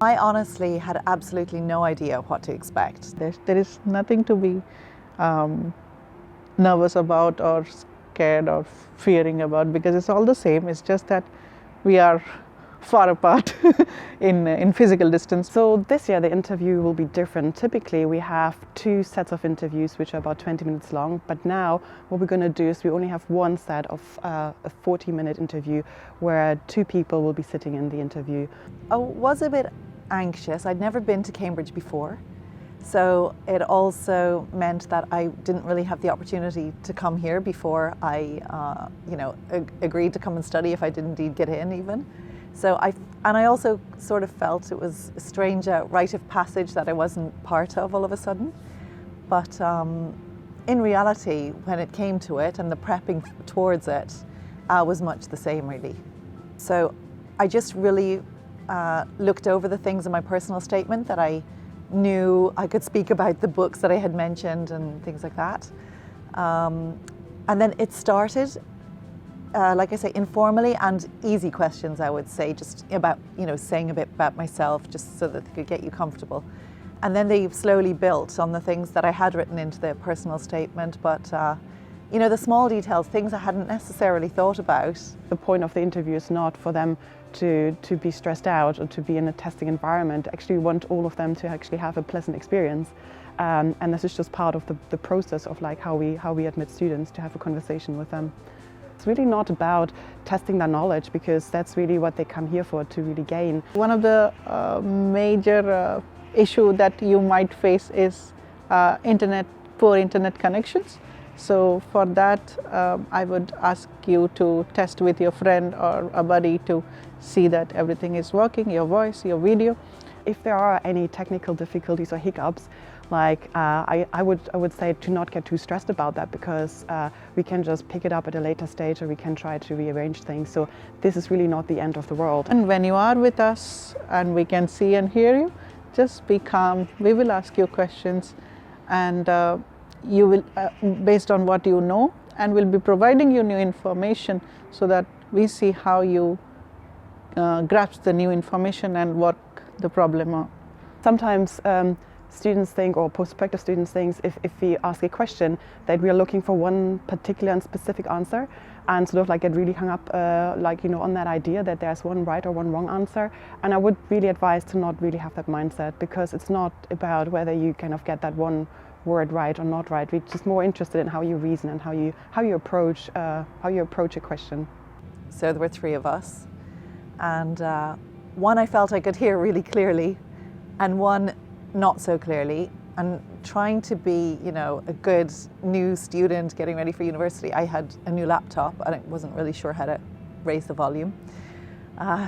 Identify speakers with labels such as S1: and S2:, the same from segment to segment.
S1: I honestly had absolutely no idea what to expect.
S2: There is nothing to be nervous about or scared or fearing about, because it's all the same. It's just that we are far apart in physical distance.
S3: So this year the interview will be different. Typically we have 2 sets of interviews which are about 20 minutes long, but now what we're going to do is we only have one set of a 40-minute interview where 2 people will be sitting in the interview.
S1: I was a bit anxious. I'd never been to Cambridge before, so it also meant that I didn't really have the opportunity to come here before I agreed to come and study, if I did indeed get in even. So I also sort of felt it was a strange rite of passage that I wasn't part of all of a sudden. But in reality, when it came to it and the prepping towards it was much the same, really. So I just really looked over the things in my personal statement that I knew I could speak about, the books that I had mentioned and things like that. And then it started, like I say, informally and easy questions, I would say, just about, saying a bit about myself, just so that they could get you comfortable. And then they slowly built on the things that I had written into the personal statement, but the small details, things I hadn't necessarily thought about.
S3: The point of the interview is not for them to be stressed out or to be in a testing environment. Actually, we want all of them to actually have a pleasant experience. And this is just part of the process of like how we admit students to have a conversation with them. It's really not about testing their knowledge, because that's really what they come here for, to really gain.
S2: One of the major issue that you might face is poor internet connections. So for that, I would ask you to test with your friend or a buddy to see that everything is working, your voice, your video.
S3: If there are any technical difficulties or hiccups, like I would say to not get too stressed about that, because we can just pick it up at a later stage, or we can try to rearrange things. So this is really not the end of the world.
S2: And when you are with us and we can see and hear you, just be calm. We will ask you questions, and you will, based on what you know, and we'll be providing you new information so that we see how you grasp the new information and work the problem out.
S3: Sometimes students think, or prospective students think, if we ask a question, that we are looking for one particular and specific answer, and sort of like get really hung up on that idea that there's one right or one wrong answer. And I would really advise to not really have that mindset, because it's not about whether you kind of get that one word right or not right. We're just more interested in how you reason and how you approach a question.
S1: So there were 3 of us, and one I felt I could hear really clearly, and one not so clearly. And trying to be, a good new student getting ready for university, I had a new laptop and I wasn't really sure how to raise the volume.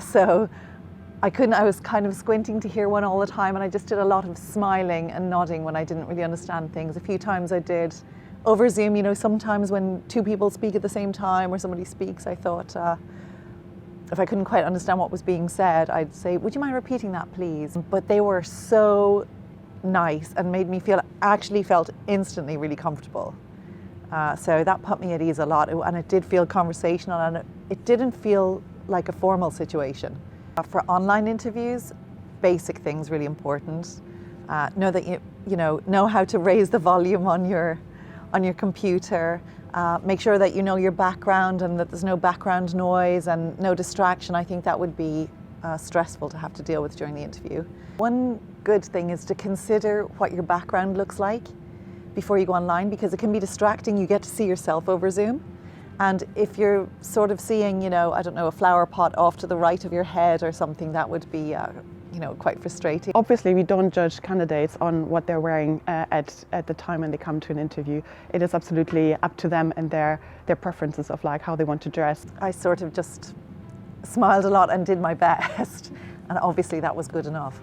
S1: So I was kind of squinting to hear one all the time, and I just did a lot of smiling and nodding when I didn't really understand things. A few times I did over Zoom, sometimes when 2 people speak at the same time or somebody speaks, I thought, if I couldn't quite understand what was being said, I'd say, would you mind repeating that, please? But they were so nice and made me felt instantly really comfortable. So that put me at ease a lot, and it did feel conversational, and it didn't feel like a formal situation. For online interviews, basic things really important. Know that know how to raise the volume on your computer. Make sure that you know your background and that there's no background noise and no distraction. I think that would be stressful to have to deal with during the interview. One good thing is to consider what your background looks like before you go online, because it can be distracting. You get to see yourself over Zoom. And if you're sort of seeing, a flower pot off to the right of your head or something, that would be, quite frustrating.
S3: Obviously, we don't judge candidates on what they're wearing at the time when they come to an interview. It is absolutely up to them and their preferences of like how they want to dress.
S1: I sort of just smiled a lot and did my best, and obviously that was good enough.